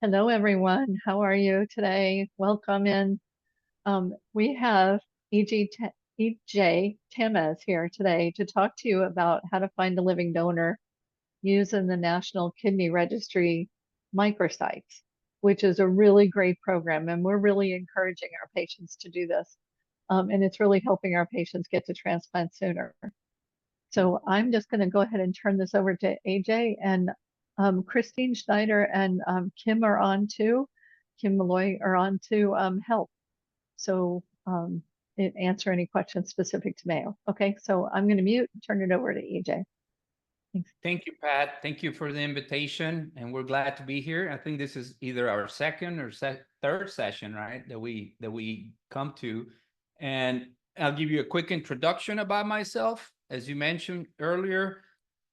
Hello, everyone. How are you today? Welcome in. We have EJ Tamez here today to talk to you about how to find a living donor using the National Kidney Registry microsites, which is a really great program. And we're really encouraging our patients to do this. And it's really helping our patients get to transplant sooner. So I'm just going to go ahead and turn this over to AJ and Christine Schneider and Kim are on too. Kim Malloy are on to help. So answer any questions specific to Mayo. Okay, so I'm going to mute and turn it over to AJ. Thanks. Thank you, Pat. Thank you for the invitation, and we're glad to be here. I think this is either our second or third session, right? That we come to, and I'll give you a quick introduction about myself. As you mentioned earlier,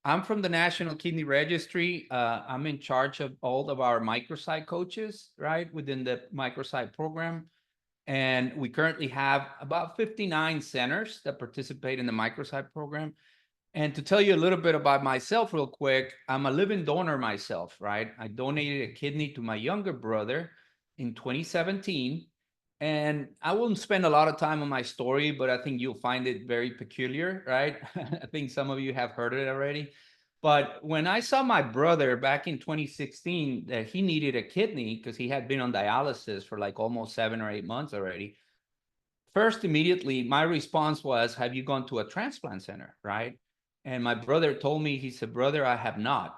I'm from the National Kidney Registry. I'm in charge of all of our microsite coaches, right, within the microsite program. And we currently have about 59 centers that participate in the microsite program. And to tell you a little bit about myself real quick, I'm a living donor myself, right? I donated a kidney to my younger brother in 2017. And I won't spend a lot of time on my story, but I think you'll find it very peculiar, right? I think some of you have heard it already. But when I saw my brother back in 2016 that he needed a kidney because he had been on dialysis for like almost 7 or 8 months already, first, immediately, my response was, have you gone to a transplant center, right? And my brother told me, he said, brother, I have not.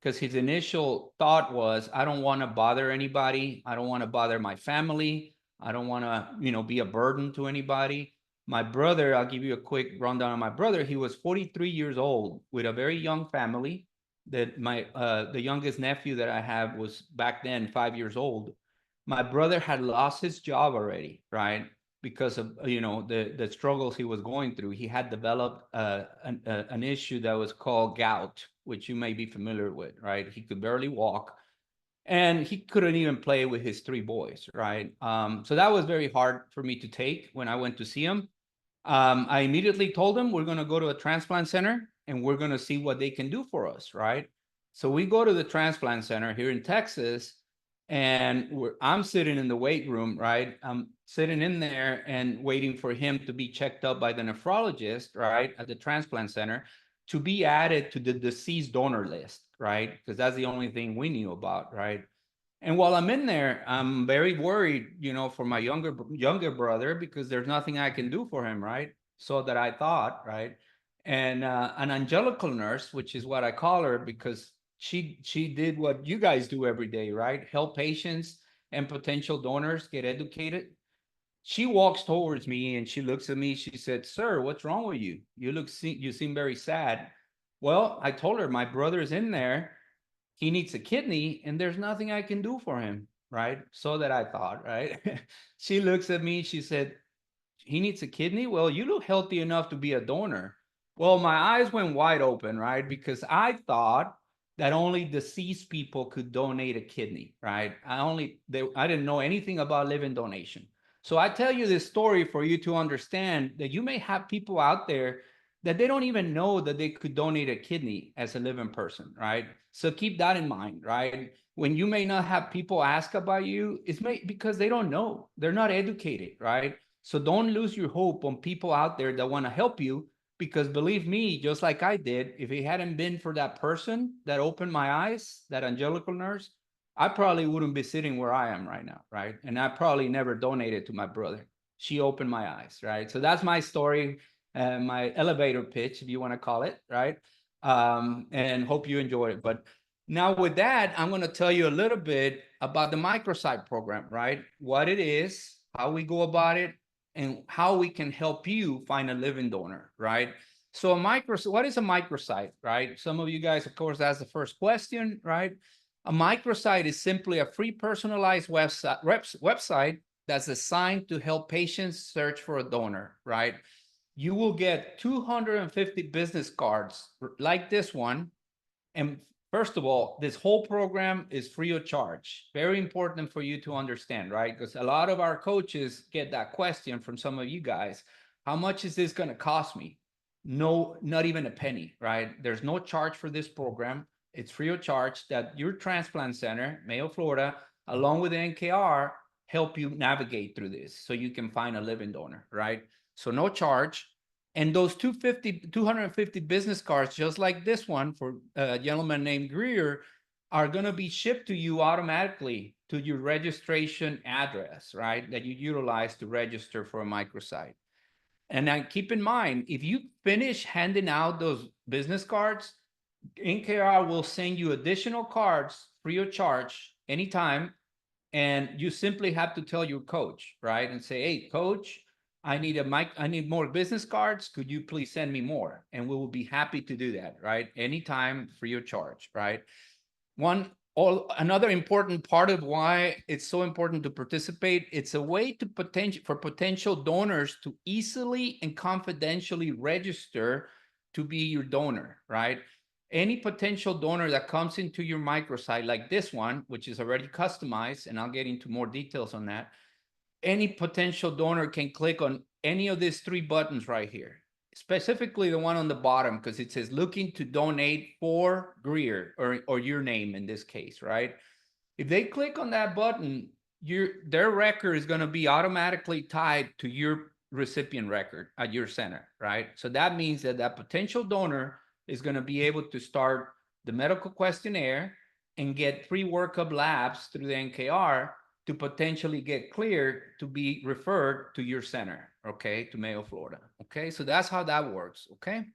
Because his initial thought was, I don't want to bother anybody. I don't want to bother my family. I don't want to, be a burden to anybody. My brother, I'll give you a quick rundown on my brother. He was 43 years old with a very young family. That the youngest nephew that I have was back then 5 years old. My brother had lost his job already, right? Because of the struggles he was going through. He had developed an issue that was called gout, which you may be familiar with, right? He could barely walk, and he couldn't even play with his three boys, right? So that was very hard for me to take when I went to see him. I immediately told him we're going to go to a transplant center and we're going to see what they can do for us, right? So we go to the transplant center here in Texas, and I'm sitting in the wait room, right? I'm sitting in there and waiting for him to be checked up by the nephrologist, right, at the transplant center to be added to the deceased donor list, right? Because that's the only thing we knew about, right? And while I'm in there, I'm very worried, for my younger brother because there's nothing I can do for him, right? So that I thought, right? And an angelical nurse, which is what I call her, because she did what you guys do every day, right? Help patients and potential donors get educated. She walks towards me and she looks at me. She said, "Sir, what's wrong with you? You seem very sad." Well, I told her my brother's in there, he needs a kidney and there's nothing I can do for him, right? So that I thought, right? She looks at me, she said, he needs a kidney? Well, you look healthy enough to be a donor. Well, my eyes went wide open, right? Because I thought that only deceased people could donate a kidney, right? I didn't know anything about living donation. So I tell you this story for you to understand that you may have people out there that they don't even know that they could donate a kidney as a living person, right? So keep that in mind, right? When you may not have people ask about you, because they don't know. They're not educated, right? So don't lose your hope on people out there that want to help you, because believe me, just like I did, if it hadn't been for that person that opened my eyes, that angelical nurse, I probably wouldn't be sitting where I am right now, right? And I probably never donated to my brother. She opened my eyes, right? So that's my story, my elevator pitch, if you want to call it, right? And hope you enjoy it. But now with that, I'm going to tell you a little bit about the microsite program, right? What it is, how we go about it, and how we can help you find a living donor, right? So what is a microsite, right? Some of you guys, of course, that's the first question, right? A microsite is simply a free personalized website that's designed to help patients search for a donor, right? You will get 250 business cards like this one. And first of all, this whole program is free of charge. Very important for you to understand, right? Because a lot of our coaches get that question from some of you guys. How much is this going to cost me? No, not even a penny, right? There's no charge for this program. It's free of charge that your transplant center, Mayo, Florida, along with the NKR, help you navigate through this so you can find a living donor, right? So no charge. And those 250 business cards, just like this one for a gentleman named Greer, are going to be shipped to you automatically to your registration address, right? That you utilize to register for a microsite. And now keep in mind, if you finish handing out those business cards, NKR will send you additional cards free of charge anytime. And you simply have to tell your coach, right? And say, hey, coach, I need more business cards. Could you please send me more? And we will be happy to do that, right? Anytime, free of charge, right? Another important part of why it's so important to participate, it's a way to potential donors to easily and confidentially register to be your donor, right? Any potential donor that comes into your microsite like this one, which is already customized, and I'll get into more details on that, any potential donor can click on any of these three buttons right here, specifically the one on the bottom, because it says looking to donate for Greer or your name in this case, right? If they click on that button, their record is going to be automatically tied to your recipient record at your center, right? So that means that that potential donor is going to be able to start the medical questionnaire and get free workup labs through the NKR to potentially get cleared to be referred to your center, okay, to Mayo, Florida. Okay, so that's how that works, okay?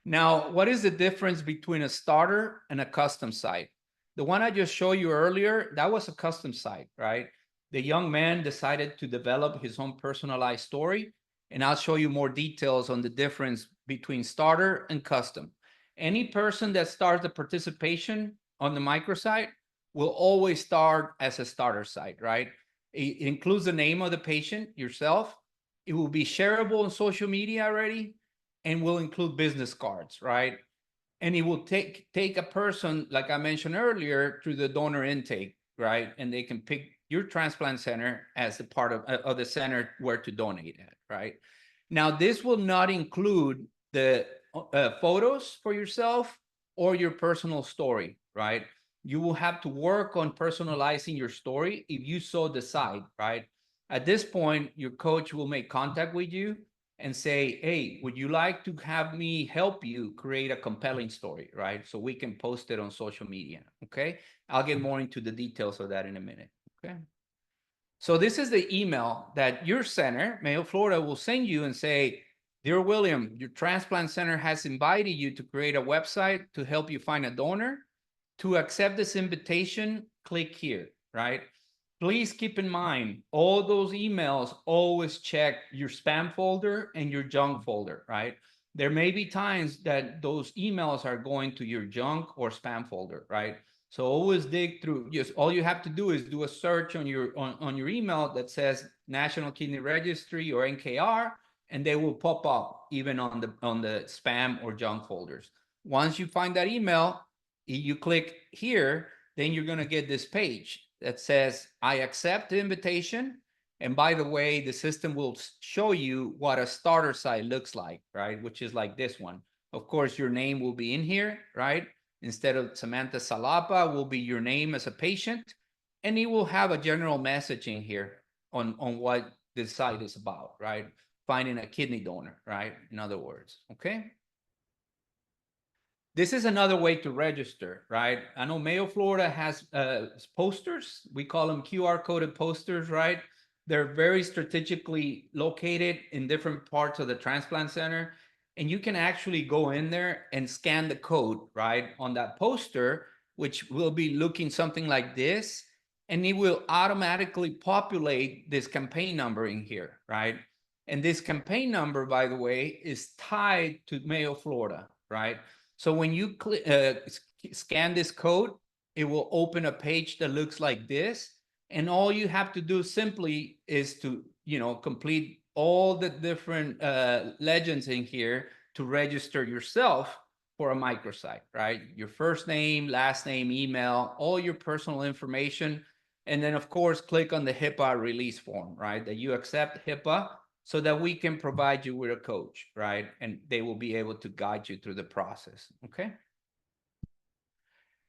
Now, what is the difference between a starter and a custom site? The one I just showed you earlier, that was a custom site, right? The young man decided to develop his own personalized story, and I'll show you more details on the difference between starter and custom. Any person that starts the participation on the microsite will always start as a starter site, right? It includes the name of the patient, yourself. It will be shareable on social media already, and will include business cards, right? And it will take a person, like I mentioned earlier, through the donor intake, right? And they can pick your transplant center as a part of the center where to donate at, right? Now, this will not include the photos for yourself or your personal story, right? You will have to work on personalizing your story if you so decide, right? At this point, your coach will make contact with you and say, hey, would you like to have me help you create a compelling story, right? So we can post it on social media, okay? I'll get more into the details of that in a minute, okay? So this is the email that your center, Mayo, Florida, will send you and say, dear William, your transplant center has invited you to create a website to help you find a donor. To accept this invitation, click here, right? Please keep in mind, all those emails, always check your spam folder and your junk folder, right? There may be times that those emails are going to your junk or spam folder, right? So always dig through. Just all you have to do is do a search on your email that says National Kidney Registry or NKR, and they will pop up even on the spam or junk folders. Once you find that email, you click here, then you're going to get this page that says, I accept the invitation. And by the way, the system will show you what a starter site looks like, right? Which is like this one. Of course, your name will be in here, right? Instead of Samantha Salapa, will be your name as a patient. And it will have a general message in here on what this site is about, right? Finding a kidney donor, right? In other words, okay? This is another way to register, right? I know Mayo, Florida has posters. We call them QR coded posters, right? They're very strategically located in different parts of the transplant center. And you can actually go in there and scan the code, right? On that poster, which will be looking something like this. And it will automatically populate this campaign number in here, right? And this campaign number, by the way, is tied to Mayo, Florida, right? So when you scan this code, it will open a page that looks like this. And all you have to do simply is to, complete all the different legends in here to register yourself for a microsite, right? Your first name, last name, email, all your personal information. And then, of course, click on the HIPAA release form, right? That you accept HIPAA so that we can provide you with a coach, right? And they will be able to guide you through the process, okay?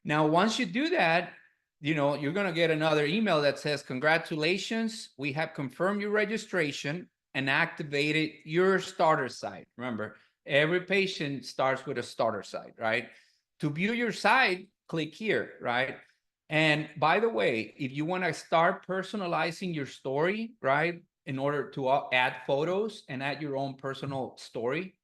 Now, once you do that, you're going to get another email that says, congratulations, we have confirmed your registration and activated your starter site. Remember, every patient starts with a starter site, right? To view your site, click here, right? And by the way, if you want to start personalizing your story, right, in order to add photos and add your own personal story,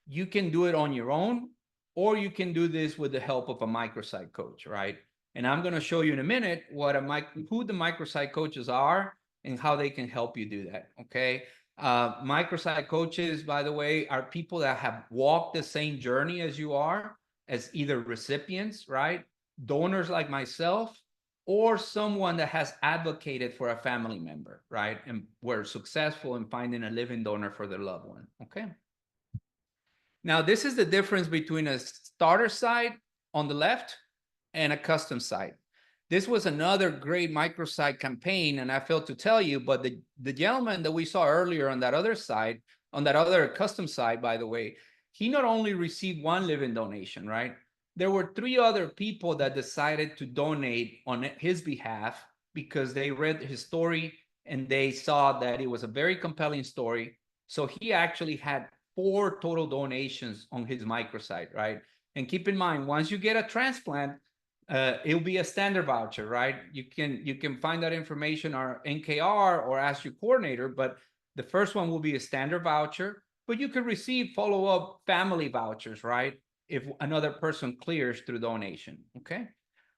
you can do it on your own, or you can do this with the help of a microsite coach, right? And I'm going to show you in a minute who the microsite coaches are and how they can help you do that, okay? Microsite coaches, by the way, are people that have walked the same journey as you are, as either recipients, right? Donors like myself, or someone that has advocated for a family member, right? And were successful in finding a living donor for their loved one, okay? Now, this is the difference between a starter site on the left and a custom site. This was another great microsite campaign, and I failed to tell you, but the gentleman that we saw earlier on that other side, on that other custom site, by the way, he not only received one living donation, right? There were 3 other people that decided to donate on his behalf because they read his story and they saw that it was a very compelling story. So he actually had 4 total donations on his microsite, right? And keep in mind, once you get a transplant, it'll be a standard voucher, right? You can find that information on NKR or ask your coordinator, but the first one will be a standard voucher, but you can receive follow-up family vouchers, right? If another person clears through donation, okay?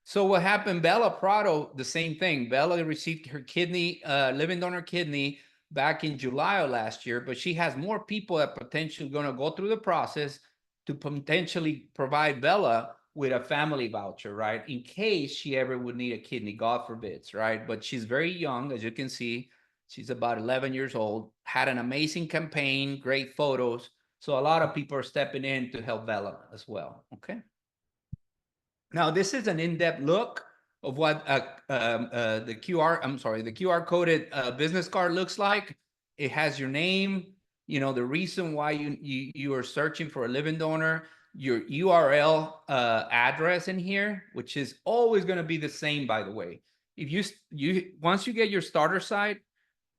So what happened, Bella Prado, the same thing. Bella received her kidney, living donor kidney back in July of last year, but she has more people that potentially going to go through the process to potentially provide Bella with a family voucher, right? In case she ever would need a kidney, God forbids, right? But she's very young, as you can see. She's about 11 years old, had an amazing campaign, great photos. So a lot of people are stepping in to help Bella as well, okay? Now, this is an in-depth look of what the QR coded business card looks like. It has your name, the reason why you are searching for a living donor, your URL address in here, which is always going to be the same, by the way. If once you get your starter site,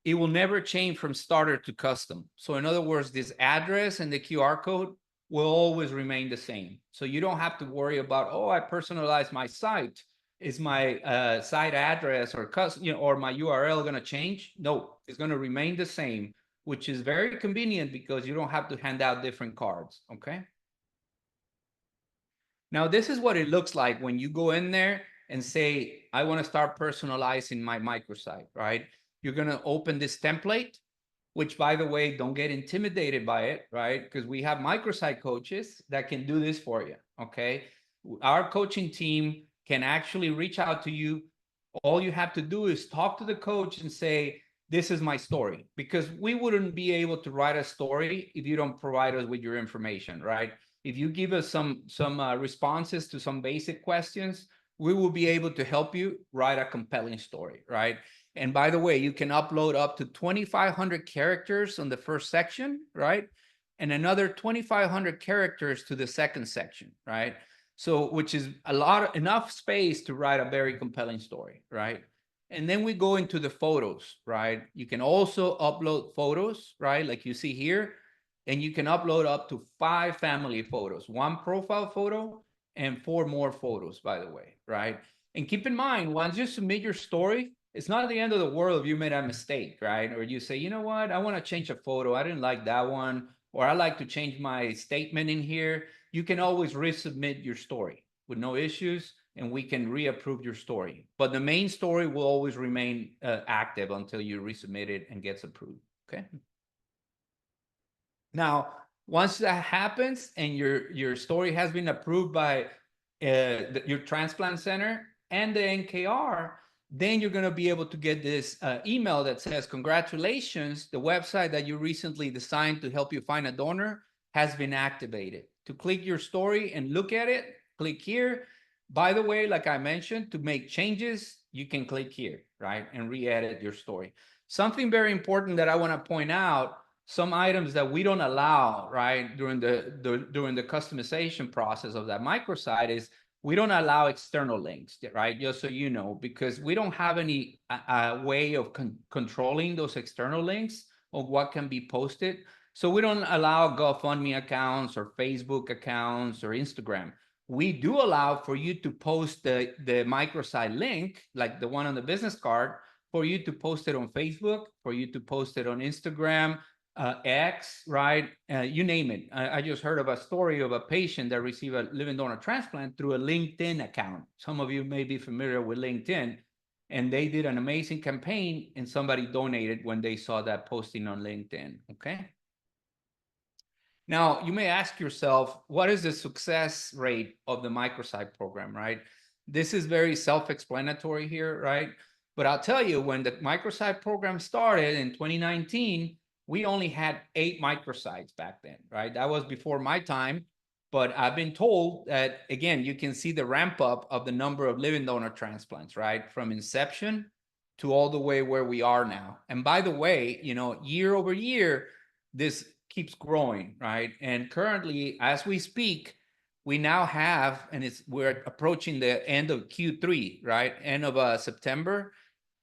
it will never change from starter to custom. So in other words, this address and the QR code will always remain the same. So you don't have to worry about, oh, I personalized my site. Is my site address or or my URL going to change? No, it's going to remain the same, which is very convenient because you don't have to hand out different cards, okay? Now, this is what it looks like when you go in there and say, I want to start personalizing my microsite, right? You're going to open this template, which, by the way, don't get intimidated by it, right? Because we have microsite coaches that can do this for you, okay? Our coaching team can actually reach out to you. All you have to do is talk to the coach and say, this is my story, because we wouldn't be able to write a story if you don't provide us with your information, right? If you give us some responses to some basic questions, we will be able to help you write a compelling story, right? And by the way, you can upload up to 2,500 characters on the first section, right? And another 2,500 characters to the second section, right? So, which is enough space to write a very compelling story, right? And then we go into the photos, right? You can also upload photos, right? Like you see here, and you can upload up to 5 family photos, 1 profile photo and 4 more photos, by the way, right? And keep in mind, once you submit your story, it's not the end of the world if you made a mistake, right? Or you say, you know what, I want to change a photo. I didn't like that one, or I like to change my statement in here. You can always resubmit your story with no issues, and we can reapprove your story. But the main story will always remain active until you resubmit it and gets approved, okay? Now, once that happens and your story has been approved by your transplant center and the NKR, then you're going to be able to get this email that says, congratulations, the website that you recently designed to help you find a donor has been activated. To click your story and look at it, click here. By the way, like I mentioned, to make changes, you can click here, right? And re-edit your story. Something very important that I want to point out, some items that we don't allow, right, during the customization process of that microsite is we don't allow external links, right? Just so you know, because we don't have any way of controlling those external links of what can be posted. So we don't allow GoFundMe accounts or Facebook accounts or Instagram. We do allow for you to post the microsite link, like the one on the business card, for you to post it on Facebook, for you to post it on Instagram, X, right? You name it. I just heard of a story of a patient that received a living donor transplant through a LinkedIn account. Some of you may be familiar with LinkedIn, and they did an amazing campaign, and somebody donated when they saw that posting on LinkedIn, okay? Now, you may ask yourself, what is the success rate of the microsite program, right? This is very self-explanatory here, right? But I'll tell you, when the microsite program started in 2019, we only had 8 microsites back then, right? That was before my time. But I've been told that, again, you can see the ramp up of the number of living donor transplants, right? From inception to all the way where we are now. And by the way, you know, year over year, this keeps growing, right? And currently, as we speak, we now have, and we're approaching the end of Q3, right? End of September.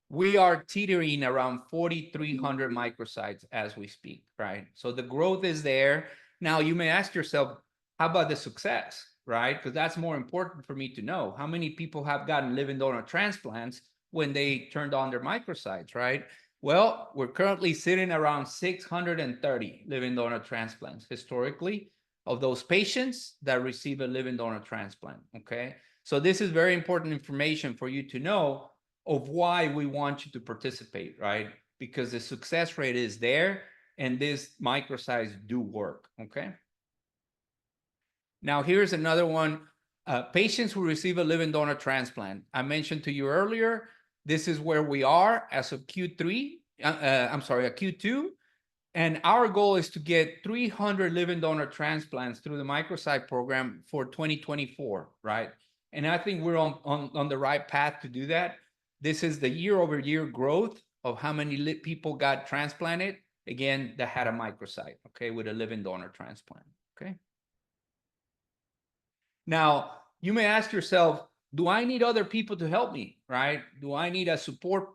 We are teetering around 4,300 microsites as we speak, right? So the growth is there. Now you may ask yourself, how about the success, right? Because that's more important for me to know. How many people have gotten living donor transplants when they turned on their microsites, right? Well, we're currently sitting around 630 living donor transplants historically of those patients that receive a living donor transplant, okay? So this is very important information for you to know of why we want you to participate, right? Because the success rate is there and these microsites do work, okay? Now, here's another one. Patients who receive a living donor transplant. I mentioned to you earlier, this is where we are as of Q3, Q2. And our goal is to get 300 living donor transplants through the microsite program for 2024, right? And I think we're on the right path to do that. This is the year over year growth of how many people got transplanted, again, that had a microsite, okay, with a living donor transplant, okay? Now, you may ask yourself, do I need other people to help me, right? Do I need a support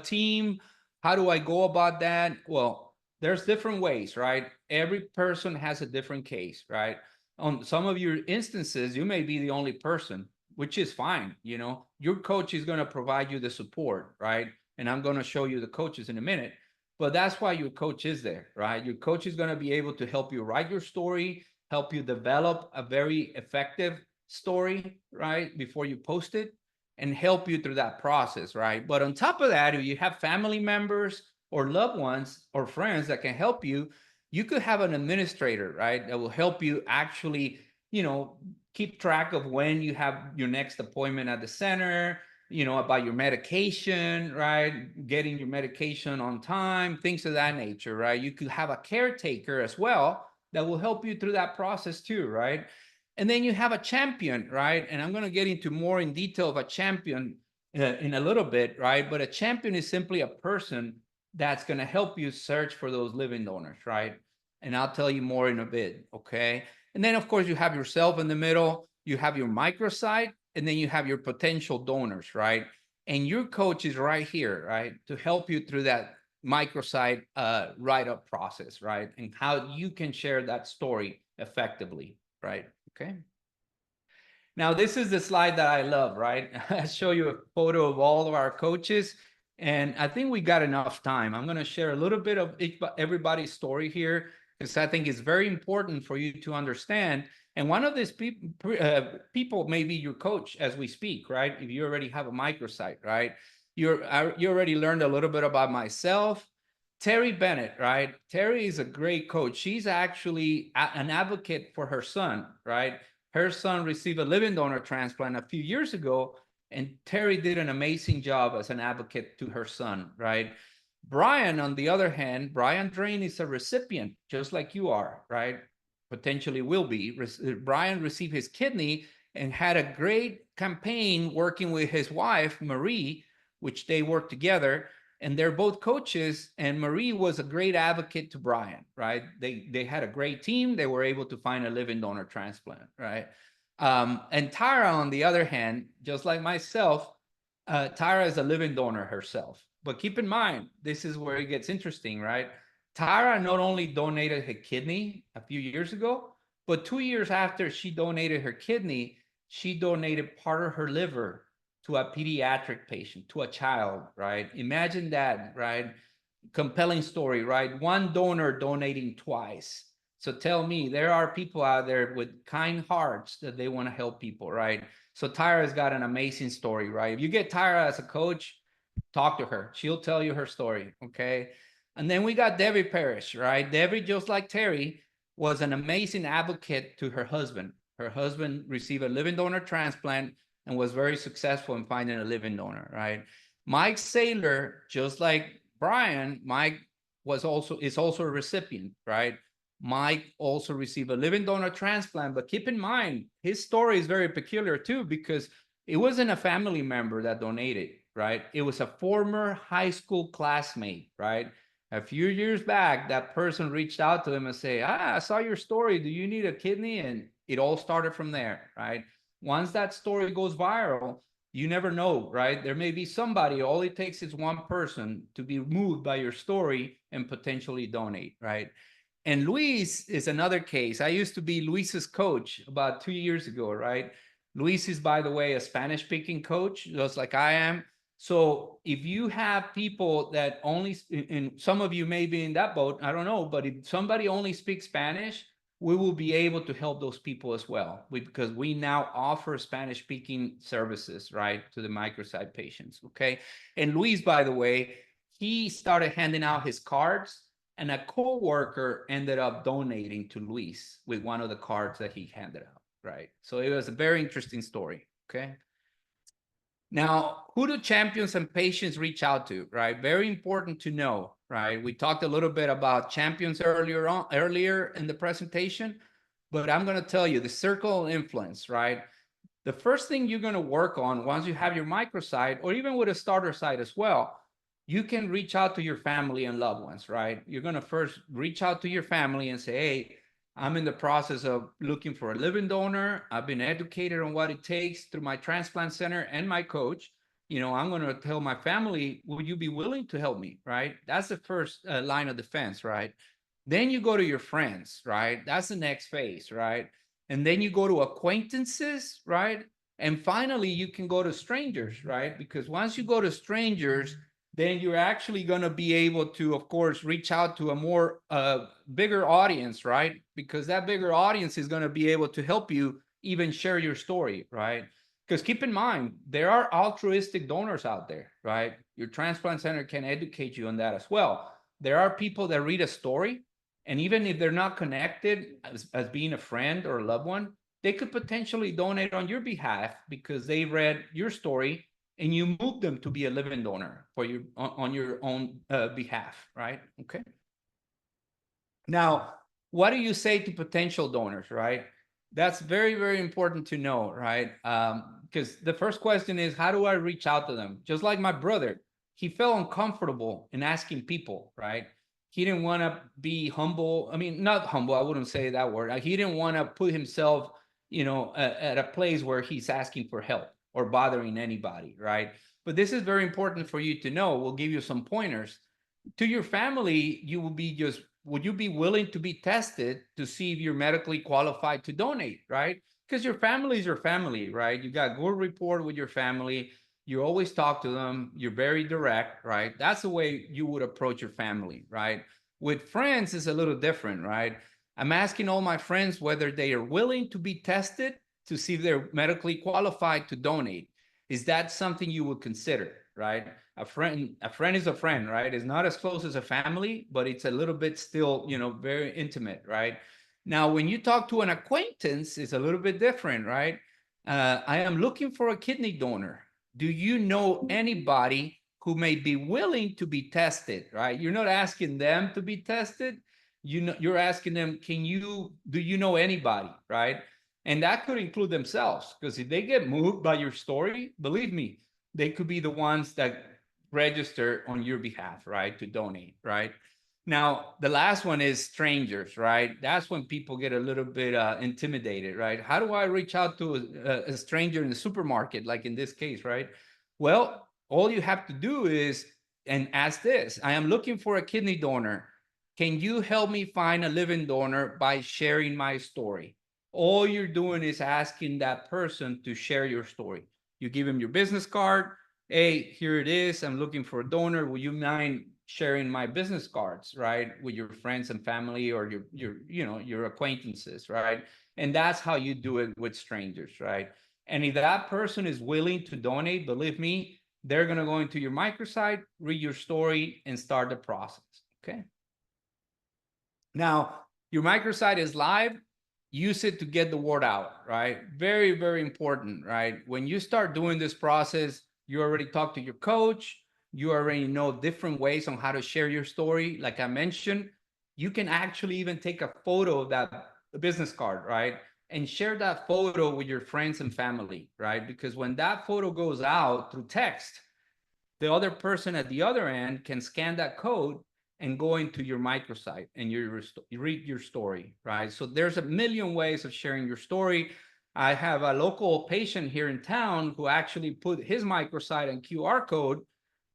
team? How do I go about that? Well, there's different ways, right? Every person has a different case, right? On some of your instances, you may be the only person, which is fine. You know, your coach is going to provide you the support, right? And I'm going to show you the coaches in a minute. But that's why your coach is there, right? Your coach is going to be able to help you write your story, help you develop a very effective story, right, before you post it, and help you through that process, right? But on top of that, if you have family members or loved ones or friends that can help you, you could have an administrator, right, that will help you actually, you know, keep track of when you have your next appointment at the center, you know, about your medication, right? Getting your medication on time, things of that nature, right? You could have a caretaker as well that will help you through that process too, right? And then you have a champion, right? And I'm going to get into more in detail of a champion in a little bit, right? But a champion is simply a person that's going to help you search for those living donors, right? And I'll tell you more in a bit, okay? And then, of course, you have yourself in the middle, you have your microsite, and then you have your potential donors, right? And your coach is right here, right? To help you through that microsite write-up process, right? And how you can share that story effectively, right? Okay. Now, this is the slide that I love, right? I show you a photo of all of our coaches, and I think we got enough time. I'm going to share a little bit of everybody's story here, because I think it's very important for you to understand. And one of these people may be your coach as we speak, right? If you already have a microsite, right? You already learned a little bit about myself. Terry Bennett, right? Terry is a great coach. She's actually an advocate for her son, right? Her son received a living donor transplant a few years ago, and Terry did an amazing job as an advocate to her son, right? Brian, on the other hand, Brian Drain is a recipient, just like you are, right? Potentially will be. Brian received his kidney and had a great campaign working with his wife, Marie, which they worked together. And they're both coaches, and Marie was a great advocate to Brian, right? They had a great team. They were able to find a living donor transplant, right? And Tyra, on the other hand, just like myself, Tyra is a living donor herself. But keep in mind, this is where it gets interesting, right? Tyra not only donated her kidney a few years ago, but 2 years after she donated her kidney, she donated part of her liver to a pediatric patient, to a child, right? Imagine that, right? Compelling story, right? One donor donating twice. So tell me, there are people out there with kind hearts that they want to help people, right? So Tyra's got an amazing story, right? If you get Tyra as a coach, talk to her. She'll tell you her story, okay? And then we got Debbie Parrish, right? Debbie, just like Terry, was an amazing advocate to her husband. Her husband received a living donor transplant and was very successful in finding a living donor, right? Mike Saylor, just like Brian, Mike is also a recipient, right? Mike also received a living donor transplant, but keep in mind, his story is very peculiar too, because it wasn't a family member that donated, right? It was a former high school classmate, right? A few years back, that person reached out to him and say, I saw your story. Do you need a kidney? And it all started from there, right? Once that story goes viral, you never know, right? There may be somebody, all it takes is one person to be moved by your story and potentially donate, right? And Luis is another case. I used to be Luis's coach about 2 years ago, right? Luis is, by the way, a Spanish speaking coach, just like I am. So if you have people that only, and some of you may be in that boat, I don't know, but if somebody only speaks Spanish, we will be able to help those people as well, because we now offer Spanish speaking services, right, to the microsite patients, okay? And Luis, by the way, he started handing out his cards, and a co-worker ended up donating to Luis with one of the cards that he handed out, right? So it was a very interesting story, okay? Now, who do champions and patients reach out to, right? Very important to know, right? We talked a little bit about champions earlier in the presentation, but I'm going to tell you the circle of influence, right? The first thing you're going to work on once you have your microsite, or even with a starter site as well, you can reach out to your family and loved ones, right? You're going to first reach out to your family and say, hey, I'm in the process of looking for a living donor. I've been educated on what it takes through my transplant center and my coach. You know, I'm going to tell my family, would you be willing to help me, right? That's the first line of defense, right? Then you go to your friends, right? That's the next phase, right? And then you go to acquaintances, right? And finally, you can go to strangers, right? Because once you go to strangers, then you're actually going to be able to, of course, reach out to a more bigger audience, right? Because that bigger audience is going to be able to help you even share your story, right? Because keep in mind, there are altruistic donors out there, right? Your transplant center can educate you on that as well. There are people that read a story, and even if they're not connected as being a friend or a loved one, they could potentially donate on your behalf because they read your story and you move them to be a living donor for you on your own behalf, right? Okay. Now, what do you say to potential donors, right? That's very, very important to know, right? Because the first question is, how do I reach out to them? Just like my brother, he felt uncomfortable in asking people, right? He didn't want to be humble. I mean, not humble, I wouldn't say that word. He didn't want to put himself, at a place where he's asking for help or bothering anybody, right? But this is very important for you to know. We'll give you some pointers. To your family, you will be just, would you be willing to be tested to see if you're medically qualified to donate, right? Because your family is your family, right? You got good rapport with your family. You always talk to them. You're very direct, right? That's the way you would approach your family, right? With friends, it's a little different, right? I'm asking all my friends whether they are willing to be tested to see if they're medically qualified to donate. Is that something you would consider, right? A friend is a friend, right? It's not as close as a family, but it's a little bit still, very intimate, right? Now, when you talk to an acquaintance, it's a little bit different, right? I am looking for a kidney donor. Do you know anybody who may be willing to be tested, right? You're not asking them to be tested. You're asking them, do you know anybody, right? And that could include themselves, because if they get moved by your story, believe me, they could be the ones that register on your behalf, right, to donate, right? Now, the last one is strangers, right? That's when people get a little bit intimidated, right? How do I reach out to a stranger in the supermarket, like in this case, right? Well, all you have to do is, and ask this: I am looking for a kidney donor. Can you help me find a living donor by sharing my story? All you're doing is asking that person to share your story. You give him your business card. Hey, here it is. I'm looking for a donor. Will you mind sharing my business cards, right, with your friends and family, or your acquaintances, right? And that's how you do it with strangers, right? And if that person is willing to donate, believe me, they're going to go into your microsite, read your story, and start the process. Okay. Now, your microsite is live. Use it to get the word out, right? Very, very important, right? When you start doing this process, you already talked to your coach. You already know different ways on how to share your story. Like I mentioned, you can actually even take a photo of that business card, right? And share that photo with your friends and family, right? Because when that photo goes out through text, the other person at the other end can scan that code and go into your microsite and you read your story, right? So there's a million ways of sharing your story. I have a local patient here in town who actually put his microsite and QR code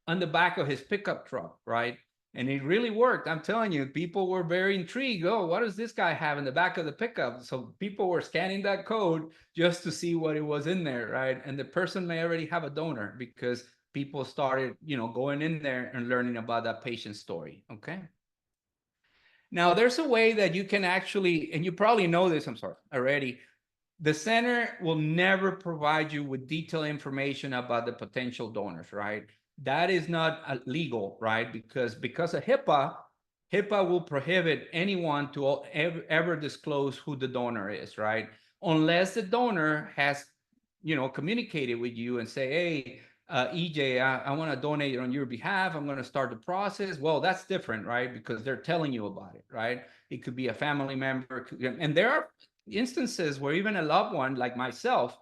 on the back of his pickup truck, right? And it really worked. I'm telling you, people were very intrigued. Oh, what does this guy have in the back of the pickup? So people were scanning that code just to see what it was in there, right? And the person may already have a donor because people started, going in there and learning about that patient's story. Okay. Now, there's a way that you can actually, and you probably know this, I'm sorry, already. The center will never provide you with detailed information about the potential donors, right? That is not legal, right? Because of HIPAA, HIPAA will prohibit anyone to ever disclose who the donor is, right? Unless the donor has, communicated with you and say, hey, EJ, I want to donate on your behalf. I'm going to start the process. Well, that's different, right? Because they're telling you about it, right? It could be a family member. And there are instances where even a loved one like myself,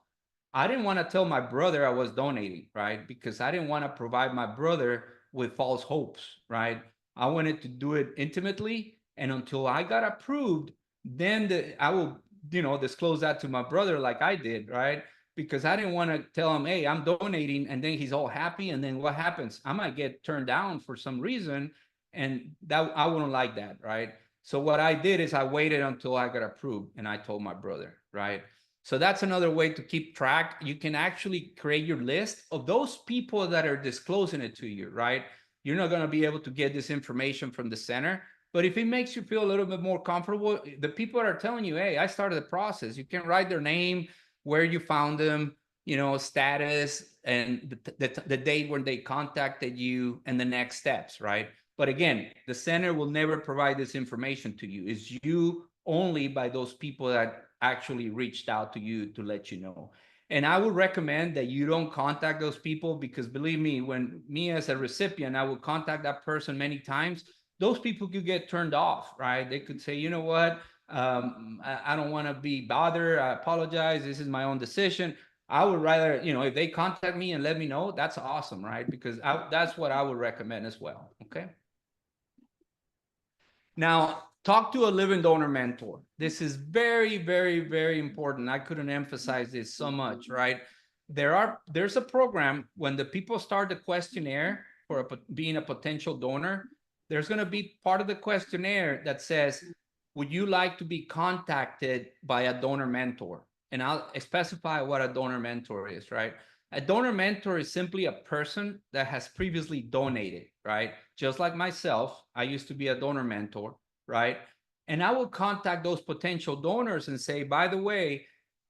I didn't want to tell my brother I was donating, right? Because I didn't want to provide my brother with false hopes, right? I wanted to do it intimately. And until I got approved, then I will, disclose that to my brother like I did, right? Because I didn't want to tell him, hey, I'm donating. And then he's all happy. And then what happens? I might get turned down for some reason. And that I wouldn't like that, right? So what I did is I waited until I got approved and I told my brother, right? So that's another way to keep track. You can actually create your list of those people that are disclosing it to you, right? You're not going to be able to get this information from the center. But if it makes you feel a little bit more comfortable, the people that are telling you, hey, I started the process, you can write their name, where you found them, status, and the date when they contacted you and the next steps, right? But again, the center will never provide this information to you. It's you only by those people that actually reached out to you to let you know. And I would recommend that you don't contact those people because believe me, when me as a recipient, I would contact that person many times, those people could get turned off, right? They could say, you know what? I don't want to be bothered. I apologize. This is my own decision. I would rather, if they contact me and let me know, that's awesome, right? Because that's what I would recommend as well. Okay. Now, talk to a living donor mentor. This is very, very, very important. I couldn't emphasize this so much, right? There's a program when the people start the questionnaire for being a potential donor. There's going to be part of the questionnaire that says, would you like to be contacted by a donor mentor? And I'll specify what a donor mentor is, right? A donor mentor is simply a person that has previously donated, right? Just like myself, I used to be a donor mentor, right? And I would contact those potential donors and say, by the way,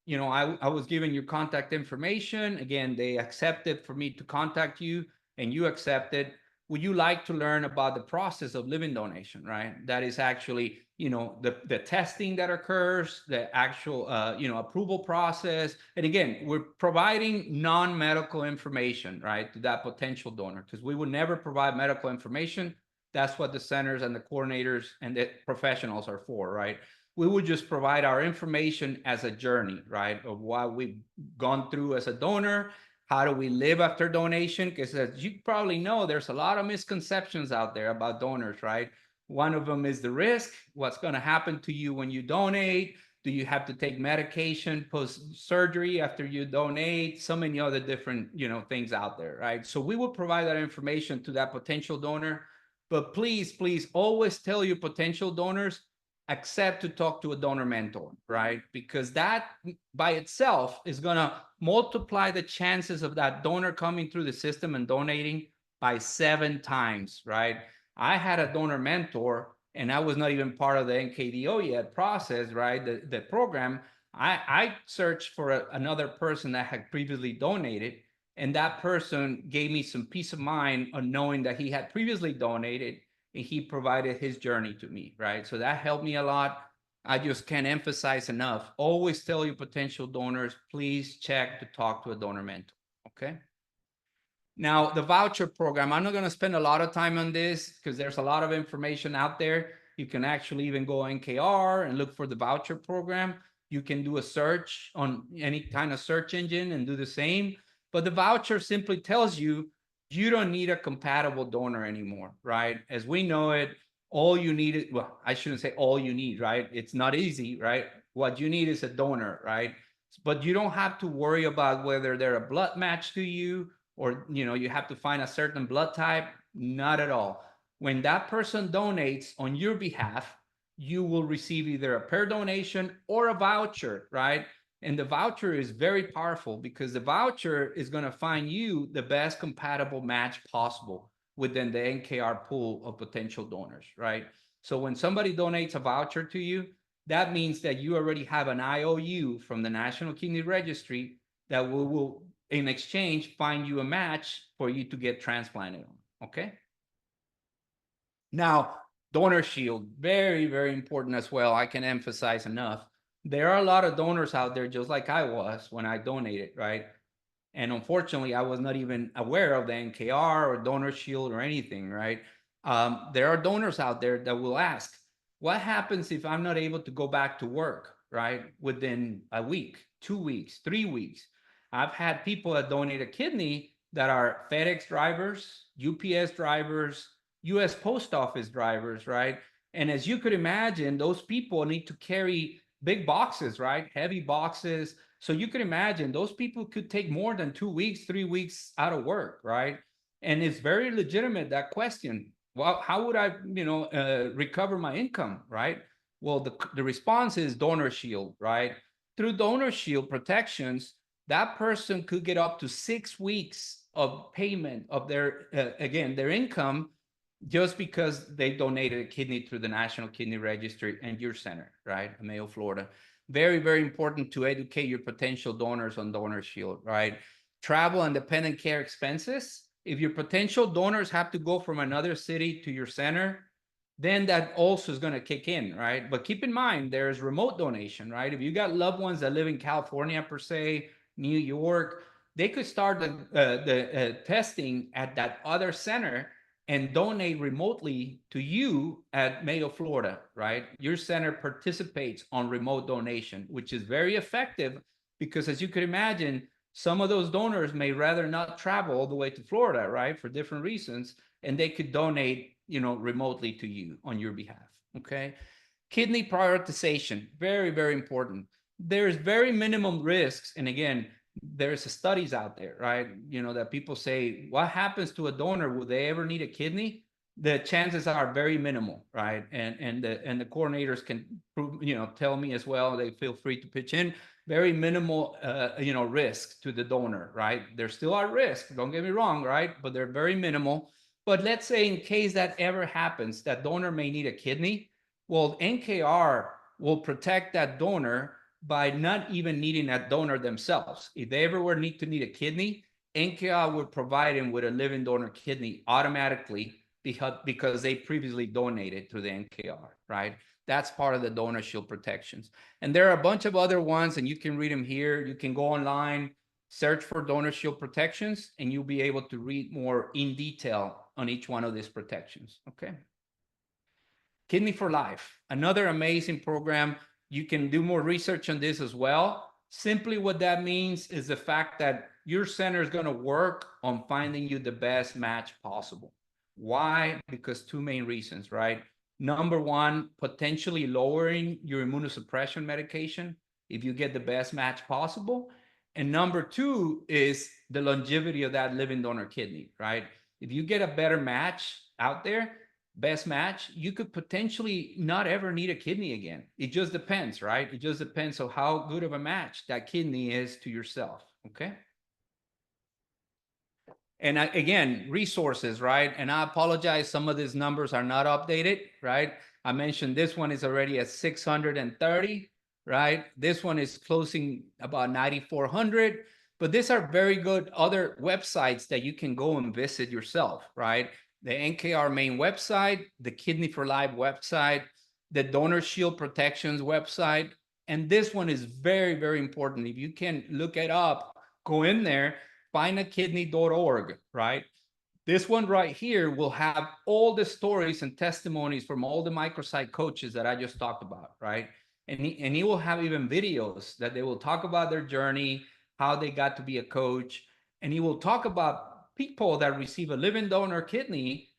I was given your contact information. Again, they accepted for me to contact you and you accepted. Would you like to learn about the process of living donation, right? That is actually, the testing that occurs, the actual, approval process. And again, we're providing non-medical information, right, to that potential donor, because we would never provide medical information. That's what the centers and the coordinators and the professionals are for, right? We would just provide our information as a journey, right, of what we've gone through as a donor. How do we live after donation? Because as you probably know, there's a lot of misconceptions out there about donors, right? One of them is the risk. What's going to happen to you when you donate? Do you have to take medication post-surgery after you donate? So many other different, things out there, right? So we will provide that information to that potential donor. But please, please always tell your potential donors, accept to talk to a donor mentor, right? Because that by itself is going to multiply the chances of that donor coming through the system and donating by 7 times, right? I had a donor mentor, and I was not even part of the NKDO yet process, right? The program. I searched for another person that had previously donated, and that person gave me some peace of mind on knowing that he had previously donated, and he provided his journey to me, right? So that helped me a lot. I just can't emphasize enough. Always tell your potential donors, please check to talk to a donor mentor, okay? Now, the voucher program, I'm not going to spend a lot of time on this because there's a lot of information out there. You can actually even go NKR and look for the voucher program. You can do a search on any kind of search engine and do the same. But the voucher simply tells you, you don't need a compatible donor anymore, right? As we know it, all you need is, well, I shouldn't say all you need, right? It's not easy, right? What you need is a donor, right? But you don't have to worry about whether they're a blood match to you, or you have to find a certain blood type. Not at all. When that person donates on your behalf, you will receive either a per donation or a voucher, right? And the voucher is very powerful because the voucher is going to find you the best compatible match possible within the NKR pool of potential donors, right? So when somebody donates a voucher to you, that means that you already have an IOU from the National Kidney Registry that will in exchange find you a match for you to get transplanted on, okay? Now, donor shield, very, very important as well. I can emphasize enough. There are a lot of donors out there, just like I was when I donated, right? And unfortunately, I was not even aware of the NKR or donor shield or anything, right? There are donors out there that will ask, what happens if I'm not able to go back to work, right? Within a week, 2 weeks, 3 weeks. I've had people that donate a kidney that are FedEx drivers, UPS drivers, US Post Office drivers, right? And as you could imagine, those people need to carry big boxes, right? Heavy boxes. So you could imagine those people could take more than 2 weeks, 3 weeks out of work, right? And it's very legitimate, that question. Well, how would I, recover my income, right? Well, the response is Donor Shield, right? Through Donor Shield protections, that person could get up to 6 weeks of payment of their, again, their income, just because they donated a kidney through the National Kidney Registry and your center, right? Mayo, Florida. Very, very important to educate your potential donors on Donor Shield, right? Travel and dependent care expenses. If your potential donors have to go from another city to your center, then that also is going to kick in, right? But keep in mind, there's remote donation, right? If you got loved ones that live in California, per se, New York, they could start the testing at that other center and donate remotely to you at Mayo, Florida, right? Your center participates on remote donation, which is very effective because, as you could imagine, some of those donors may rather not travel all the way to Florida, right? For different reasons, and they could donate, remotely to you on your behalf, okay? Kidney prioritization, very, very important. There's very minimum risks. And again, there's studies out there, right? That people say, what happens to a donor? Will they ever need a kidney? The chances are very minimal, right? And the coordinators can prove, tell me as well. They feel free to pitch in. Very minimal, risk to the donor, right? There still are risks. Don't get me wrong, right? But they're very minimal. But let's say in case that ever happens, that donor may need a kidney. Well, NKR will protect that donor by not even needing that donor themselves. If they ever were need a kidney, NKR would provide them with a living donor kidney automatically because they previously donated through the NKR, right? That's part of the Donor Shield protections. And there are a bunch of other ones, and you can read them here. You can go online, search for Donor Shield protections, and you'll be able to read more in detail on each one of these protections, okay? Kidney for Life, another amazing program. You can do more research on this as well. Simply what that means is the fact that your center is going to work on finding you the best match possible. Why? Because 2 main reasons, right? Number one, potentially lowering your immunosuppression medication if you get the best match possible. And number two is the longevity of that living donor kidney, right? If you get a better match out there, best match, you could potentially not ever need a kidney again. It just depends, right? It just depends on how good of a match that kidney is to yourself, okay? And again, resources, right? And I apologize, some of these numbers are not updated, right? I mentioned this one is already at 630, right? This one is closing about 9,400, but these are very good other websites that you can go and visit yourself, right? The NKR main website, the Kidney for Life website, the Donor Shield Protections website. And this one is very, very important. If you can look it up, go in there, findakidney.org, right? This one right here will have all the stories and testimonies from all the microsite coaches that I just talked about, right? And he will have even videos that they will talk about their journey, how they got to be a coach, and he will talk about people that receive a living donor kidney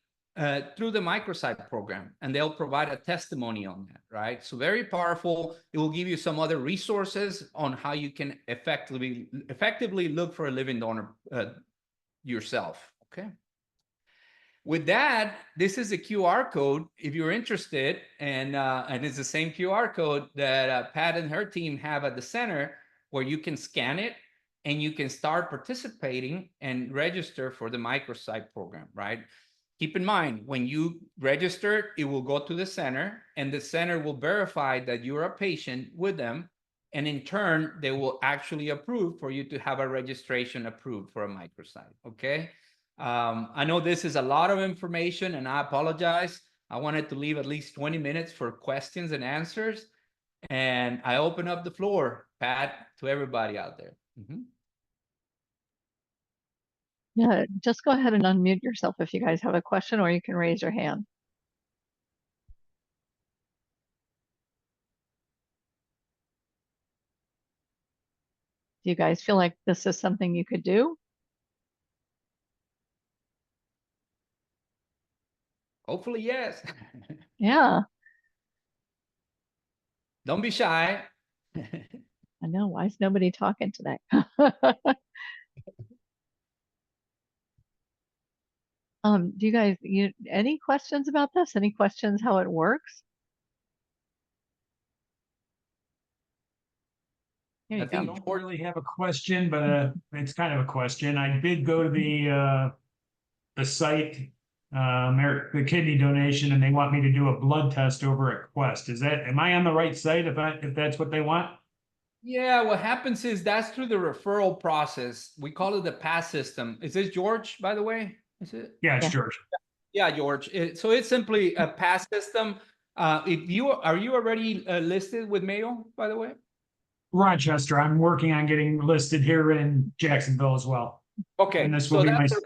through the microsite program, and they'll provide a testimony on that, right? So very powerful. It will give you some other resources on how you can effectively look for a living donor yourself, okay? With that, this is a QR code if you're interested, and it's the same QR code that Pat and her team have at the center, where you can scan it and you can start participating and register for the microsite program, right? Keep in mind, when you register, it will go to the center, and the center will verify that you're a patient with them, and in turn, they will actually approve for you to have a registration approved for a microsite, okay? I know this is a lot of information, and I apologize. I wanted to leave at least 20 minutes for questions and answers. And I open up the floor, Pat, to everybody out there. Yeah, just go ahead and unmute yourself if you guys have a question, or you can raise your hand. Do you guys feel like this is something you could do? Hopefully, yes. Yeah, Don't be shy. I know. Why is nobody talking today? Do you guys, any questions about this? Any questions how it works? Here I you go. I don't really have a question, but it's kind of a question. I did go to the site, the kidney donation, and they want me to do a blood test over at Quest. Am I on the right site if that's what they want? Yeah, what happens is that's through the referral process. We call it the PASS system. Is this George, by the way? Is it? Yeah, it's Yeah. George. Yeah, George. So it's simply a PASS system. Are you already listed with Mayo, by the way? Rochester. I'm working on getting listed here in Jacksonville as well. Okay, And this so will be that's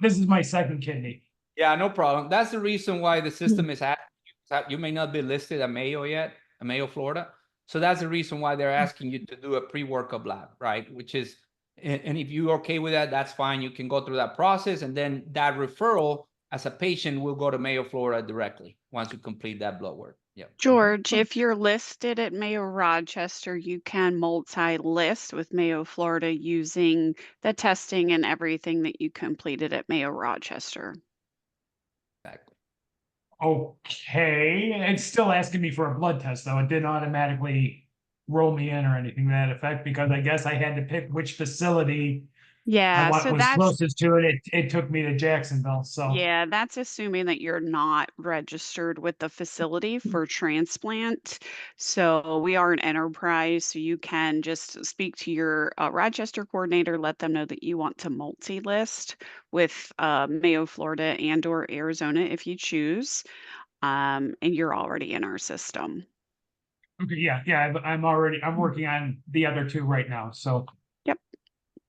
this is my second kidney. yeah, no problem. That's the reason why the system is asking you. You may not be listed at Mayo yet, at Mayo, Florida. So that's the reason why they're asking you to do a pre-workup lab, right? Which is, and if you're okay with that, that's fine. You can go through that process, and then that referral as a patient will go to Mayo, Florida directly once you complete that blood work. Yeah. George, if you're listed at Mayo Rochester, you can multi-list with Mayo Florida using the testing and everything that you completed at Mayo Rochester. Exactly. Okay. It's still asking me for a blood test, though. It didn't automatically roll me in or anything to that effect, because I guess I had to pick which facility I Yeah, want so was that's closest to it. It took me to Jacksonville. So yeah, that's assuming that you're not registered with the facility for transplant. So we are an enterprise, so you can just speak to your Rochester coordinator, let them know that you want to multi-list with Mayo, Florida, and/or Arizona if you choose, and you're already in our system. okay, yeah. I'm working on the other two right now. So Yep.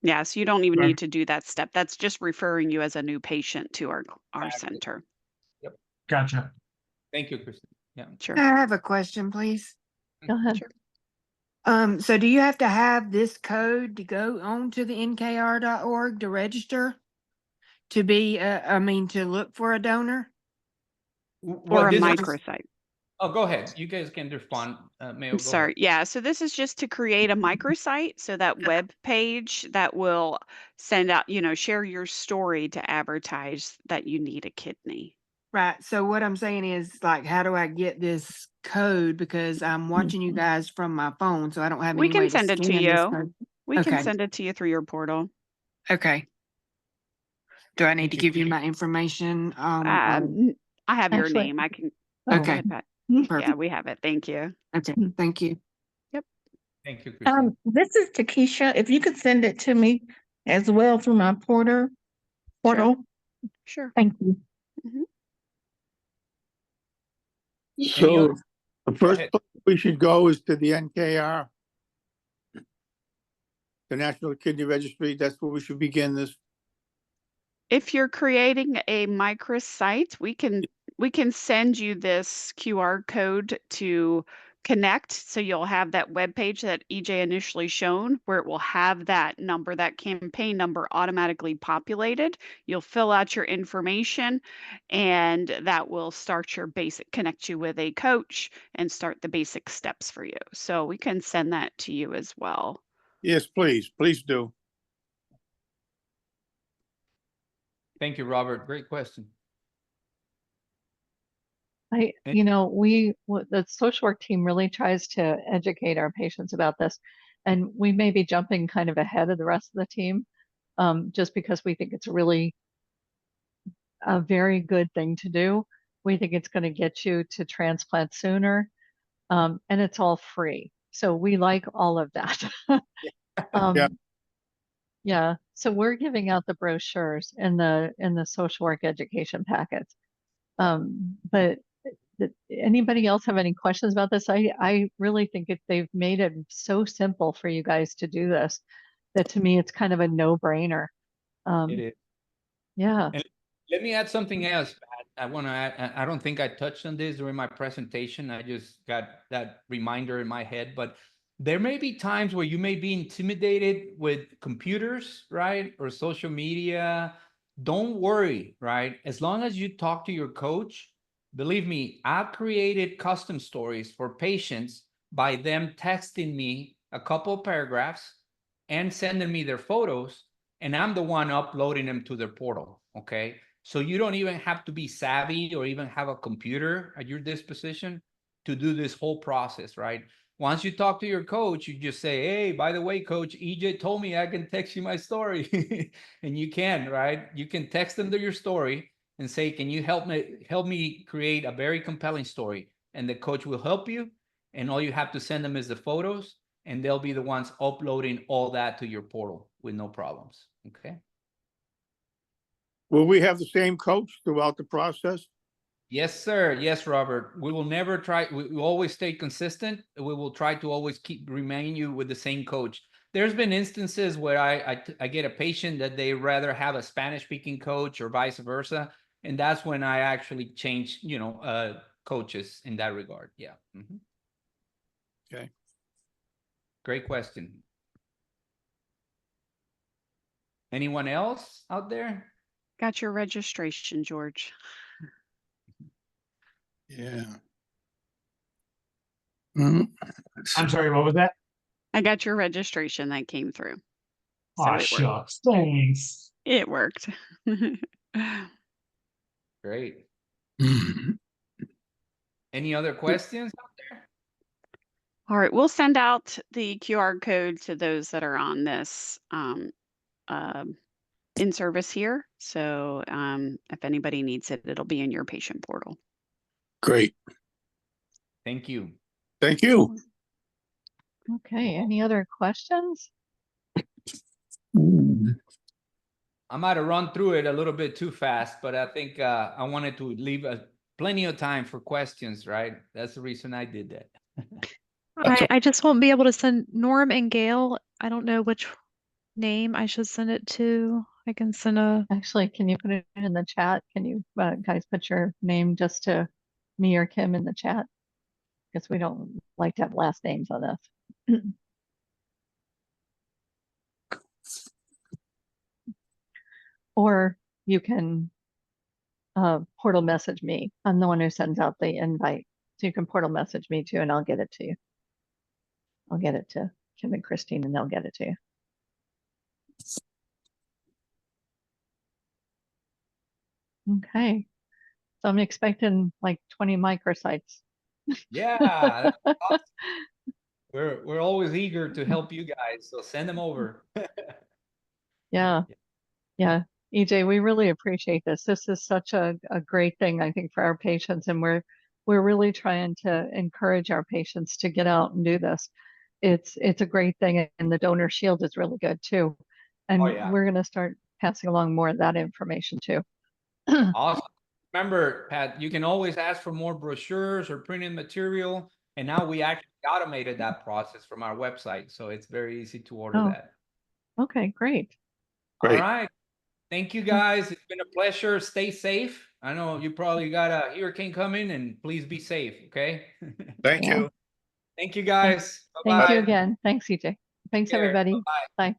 Yeah, so you don't even Okay. need to do that step. That's just referring you as a new patient to our Exactly. center. Gotcha. Thank you, Kristen. Yeah. Sure. I have a question, please. Go ahead. Sure. So do you have to have this code to go on to the nkr.org to register? To be, to look for a donor? Or Well, a this is- microsite. Oh, go ahead. You guys can respond. Mayo, I'm go sorry. ahead. Yeah, so this is just to create a microsite, so that web page that will send out, share your story to advertise that you need a kidney. Right. So what I'm saying is like, how do I get this code? Because I'm watching you guys from my phone, so I don't have We any way can to send it to scan this you. code. We can Okay. send it to you through your portal. Okay. Do I need to Thank you. give you my information? I have your Actually, name. I can. oh, Okay. get that. perfect. Yeah, we have it. Thank you. Okay. Thank you. Thank you, Christine. This is Takesha. If you could send it to me as well through my portal. Sure. Thank you. Any So other- the first ahead. place we should go is to the NKR, the National Kidney Registry. That's where we should begin this. If you're creating a microsite, we can send you this QR code to connect. So you'll have that web page that EJ initially shown, where it will have that number, that campaign number automatically populated. You'll fill out your information, and that will connect you with a coach and start the basic steps for you. So we can send that to you as well. Yes, please do. Thank you, Robert. Great question. The social work team really tries to educate our patients about this, and we may be jumping kind of ahead of the rest of the team, just because we think it's really a very good thing to do. We think it's going to get you to transplant sooner, and it's all free. So we like all of that. Yeah. Yeah. So we're giving out the brochures in the social work education packets. But anybody else have any questions about this? I really think they've made it so simple for you guys to do this that to me it's kind of a no-brainer. It is. Yeah. And let me add something else. I want to add, I don't think I touched on this during my presentation. I just got that reminder in my head, but there may be times where you may be intimidated with computers, right? Or social media. Don't worry, right? As long as you talk to your coach, believe me, I've created custom stories for patients by them texting me a couple of paragraphs and sending me their photos, and I'm the one uploading them to their portal, okay? So you don't even have to be savvy or even have a computer at your disposition to do this whole process, right? Once you talk to your coach, you just say, hey, by the way, coach, EJ told me I can text you my story. And you can, right? You can text them to your story and say, can you help me create a very compelling story? And the coach will help you. And all you have to send them is the photos, and they'll be the ones uploading all that to your portal with no problems. Okay. Will we have the same coach throughout the process? Yes, sir. Yes, Robert. We will never try. We always stay consistent. We will try to always keep remaining you with the same coach. There's been instances where I get a patient that they rather have a Spanish speaking coach or vice versa. And that's when I actually change, coaches in that regard. Yeah. Mhm. Okay. Great question. Anyone else out there? Got your registration, George. Yeah. Mhm. I'm sorry, what was that? I got your registration that came through. So Aw, it worked. shucks, thanks. It worked. Great. Mhm. Any other questions out there? All right, we'll send out the QR code to those that are on this in service here. So if anybody needs it, it'll be in your patient portal. Great. Thank you. Thank you. Okay. Any other questions? I might have run through it a little bit too fast, but I think I wanted to leave plenty of time for questions, right? That's the reason I did that. I just won't be able to send Norm and Gail. I don't know which name I should send it to. I can send a. Actually, can you put it in the chat? Can you guys put your name just to me or Kim in the chat? Because we don't like to have last names on this. Or you can portal message me. I'm the one who sends out the invite. So you can portal message me too, and I'll get it to you. I'll get it to Kim and Christine, and they'll get it to you. Okay. So I'm expecting like 20 microsites. Yeah, that's awesome. We're always eager to help you guys, so send them over. Yeah. Yeah. EJ, we really appreciate this. This is such a great thing, I think, for our patients. And we're really trying to encourage our patients to get out and do this. It's a great thing. And the donor shield is really good too. And Oh, yeah. we're going to start passing along more of that information too. Awesome. Remember, Pat, you can always ask for more brochures or printed material. And now we actually automated that process from our website. So it's very easy to order Oh. that. Okay, great. All Great. right. Thank you guys. It's been a pleasure. Stay safe. I know you probably got a hurricane coming, and please be safe. Okay. Thank Yeah. you. Thank you guys. Thank you Bye-bye. again. Thanks, EJ. Thanks, Take care. everybody. Bye-bye. Bye.